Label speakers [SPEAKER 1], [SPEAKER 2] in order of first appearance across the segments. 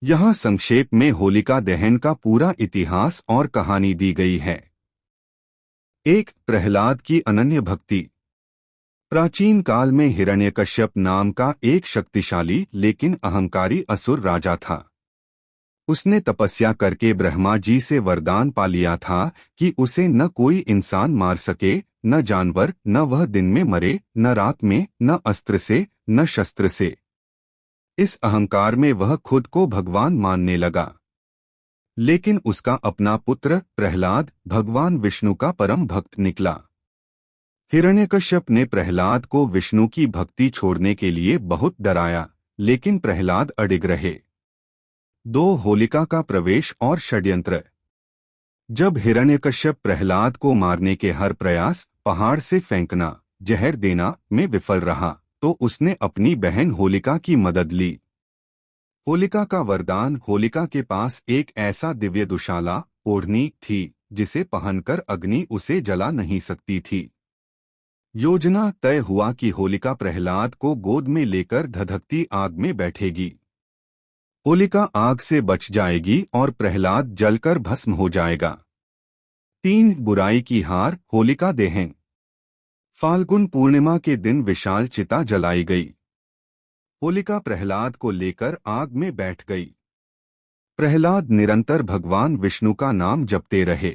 [SPEAKER 1] यहाँ संक्षेप में होलिका दहन का पूरा इतिहास और कहानी दी गई है। एक, प्रहलाद की अनन्य भक्ति। प्राचीन काल में हिरण्यकश्यप नाम का एक शक्तिशाली लेकिन अहंकारी असुर राजा था। उसने तपस्या करके ब्रह्मा जी से वरदान पा लिया था कि उसे न कोई इंसान मार सके, न जानवर, न वह दिन में मरे, न रात में, न अस्त्र से, न शस्त्र से। इस अहंकार में वह खुद को भगवान मानने लगा। लेकिन उसका अपना पुत्र प्रहलाद भगवान विष्णु का परम भक्त निकला। हिरण्यकश्यप ने प्रहलाद को विष्णु की भक्ति छोड़ने के लिए बहुत डराया, लेकिन प्रहलाद अडिग रहे। 2, होलिका का प्रवेश और षड्यंत्र। जब हिरण्यकश्यप प्रहलाद को मारने के हर प्रयास, पहाड़ से फेंकना, जहर देना में विफल रहा, तो उसने अपनी बहन होलिका की मदद ली। होलिका का वरदान। होलिका के पास एक ऐसा दिव्य दुशाला ओढ़नी थी जिसे पहनकर अग्नि उसे जला नहीं सकती थी। योजना तय हुआ कि होलिका प्रहलाद को गोद में लेकर धधकती आग में बैठेगी। होलिका आग से बच जाएगी और प्रहलाद जलकर भस्म हो जाएगा। 3, बुराई की हार। होलिका दहन। फाल्गुन पूर्णिमा के दिन विशाल चिता जलाई गई। होलिका प्रहलाद को लेकर आग में बैठ गई। प्रहलाद निरंतर भगवान विष्णु का नाम जपते रहे।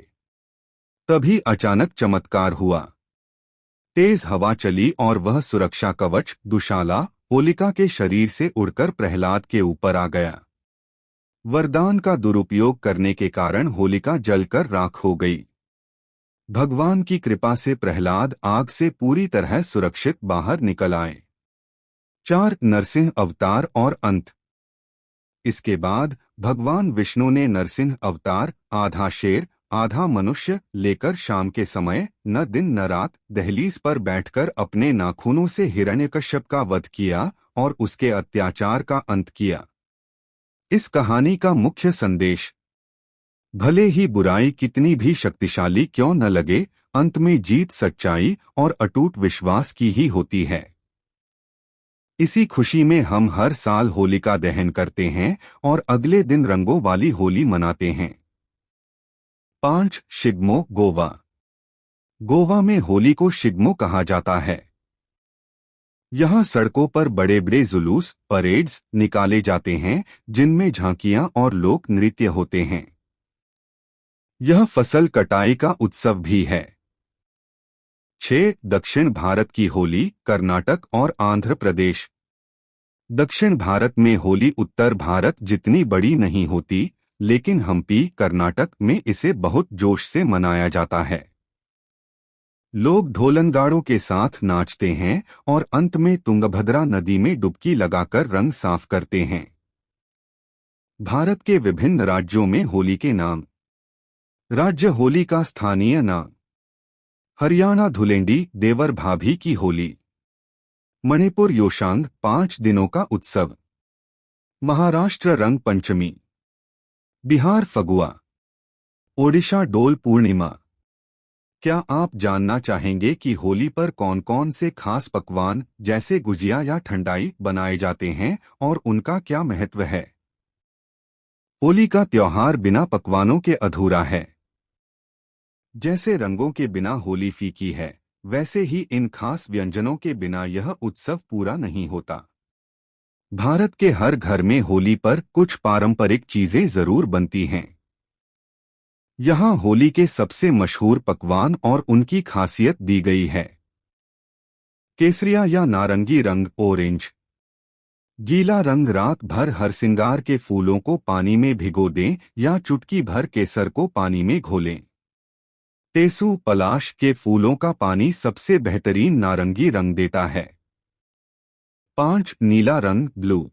[SPEAKER 1] तभी अचानक चमत्कार हुआ। तेज हवा चली और वह सुरक्षा कवच दुशाला होलिका के शरीर से उड़कर प्रहलाद के ऊपर आ गया। वरदान का दुरुपयोग करने के कारण होलिका जलकर राख हो गई। भगवान की कृपा से प्रहलाद आग से पूरी तरह सुरक्षित बाहर निकल आए। 4, नरसिंह अवतार और अंत। इसके बाद भगवान विष्णु ने नरसिंह अवतार, आधा शेर आधा मनुष्य लेकर शाम के समय न दिन न रात दहलीज पर बैठकर अपने नाखूनों से हिरण्यकश्यप का वध किया और उसके अत्याचार का अंत किया। इस कहानी का मुख्य संदेश: भले ही बुराई कितनी भी शक्तिशाली क्यों न लगे, अंत में जीत सच्चाई और अटूट विश्वास की ही होती है। इसी खुशी में हम हर साल होलिका दहन करते हैं और अगले दिन रंगों वाली होली मनाते हैं। 5, शिग्मो गोवा। गोवा में होली को शिग्मो कहा जाता है। यहाँ सड़कों पर बड़े बड़े जुलूस परेड्स निकाले जाते हैं जिनमें झांकियां और लोक नृत्य होते हैं। यह फसल कटाई का उत्सव भी है। 6, दक्षिण भारत की होली। कर्नाटक और आंध्र प्रदेश। दक्षिण भारत में होली उत्तर भारत जितनी बड़ी नहीं होती, लेकिन हम्पी कर्नाटक में इसे बहुत जोश से मनाया जाता है। लोग ढोलनगाड़ों के साथ नाचते हैं और अंत में तुंगभद्रा नदी में डुबकी लगाकर रंग साफ करते हैं। भारत के विभिन्न राज्यों में होली के नाम। राज्य होली का स्थानीय नाम: हरियाणा धुलेंडी देवर भाभी की होली। मणिपुर योशांग 5 दिनों का उत्सव। महाराष्ट्र रंग पंचमी। बिहार फगुआ। ओडिशा डोल पूर्णिमा। क्या आप जानना चाहेंगे कि होली पर कौन कौन से खास पकवान जैसे गुजिया या ठंडाई बनाए जाते हैं और उनका क्या महत्व है? होली का त्योहार बिना पकवानों के अधूरा है। जैसे रंगों के बिना होली फीकी है, वैसे ही इन खास व्यंजनों के बिना यह उत्सव पूरा नहीं होता। भारत के हर घर में होली पर कुछ पारंपरिक चीजें जरूर बनती हैं। यहाँ होली के सबसे मशहूर पकवान और उनकी खासियत दी गई है। केसरिया या नारंगी रंग ऑरेंज। गीला रंग रात भर हरसिंगार के फूलों को पानी में भिगो दें या चुटकी भर केसर को पानी में घोलें। टेसू पलाश के फूलों का पानी सबसे बेहतरीन नारंगी रंग देता है। 5, नीला रंग ब्लू।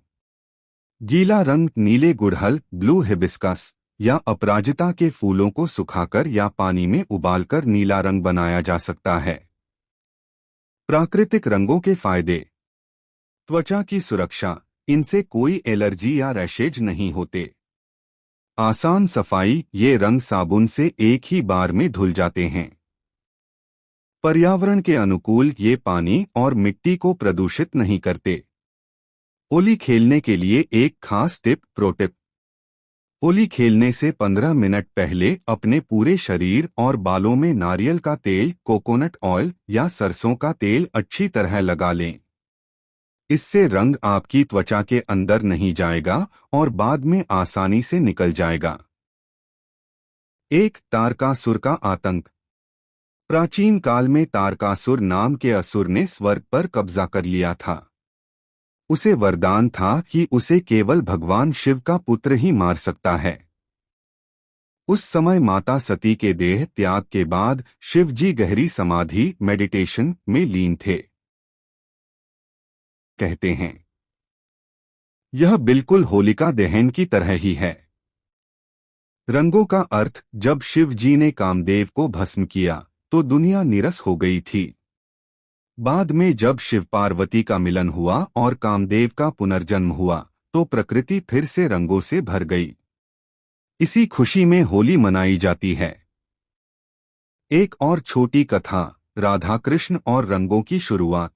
[SPEAKER 1] गीला रंग नीले गुड़हल ब्लू हिबिस्कस या अपराजिता के फूलों को सुखाकर या पानी में उबालकर नीला रंग बनाया जा सकता है। प्राकृतिक रंगों के फायदे: त्वचा की सुरक्षा, इनसे कोई एलर्जी या रैशेज नहीं होते। आसान सफाई, ये रंग साबुन से एक ही बार में धुल जाते हैं। पर्यावरण के अनुकूल, ये पानी और मिट्टी को प्रदूषित नहीं करते। होली खेलने के लिए एक खास टिप प्रो टिप: होली खेलने से 15 मिनट पहले अपने पूरे शरीर और बालों में नारियल का तेल, कोकोनट ऑयल या सरसों का तेल अच्छी तरह लगा लें। इससे रंग आपकी त्वचा के अंदर नहीं जाएगा और बाद में आसानी से निकल जाएगा। एक तारकासुर का आतंक। प्राचीन काल में तारकासुर नाम के असुर ने स्वर्ग पर कब्जा कर लिया था। उसे वरदान था कि उसे केवल भगवान शिव का पुत्र ही मार सकता है। उस समय माता सती के देह त्याग के बाद शिव जी गहरी समाधि मेडिटेशन में लीन थे। कहते हैं यह बिल्कुल होलिका दहन की तरह ही है। रंगों का अर्थ, जब शिव जी ने कामदेव को भस्म किया तो दुनिया नीरस हो गई थी। बाद में जब शिव पार्वती का मिलन हुआ और कामदेव का पुनर्जन्म हुआ तो प्रकृति फिर से रंगों से भर गई। इसी खुशी में होली मनाई जाती है। एक और छोटी कथा, राधा कृष्ण और रंगों की शुरुआत।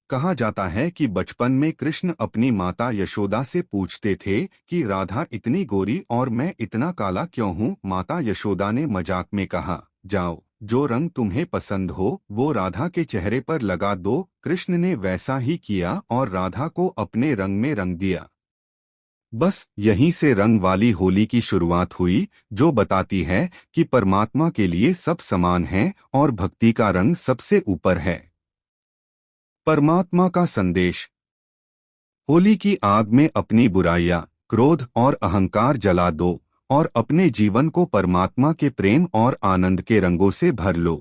[SPEAKER 1] कहा जाता है कि बचपन में कृष्ण अपनी माता यशोदा से पूछते थे कि राधा इतनी गोरी और मैं इतना काला क्यों हूँ। माता यशोदा ने मजाक में कहा, जाओ, जो रंग तुम्हें पसंद हो वो राधा के चेहरे पर लगा दो। कृष्ण ने वैसा ही किया और राधा को अपने रंग में रंग दिया। बस यहीं से रंग वाली होली की शुरुआत हुई, जो बताती है कि परमात्मा के लिए सब समान हैं और भक्ति का रंग सबसे ऊपर है। परमात्मा का संदेश। होली की आग में अपनी बुराइयां, क्रोध और अहंकार जला दो और अपने जीवन को परमात्मा के प्रेम और आनंद के रंगों से भर लो।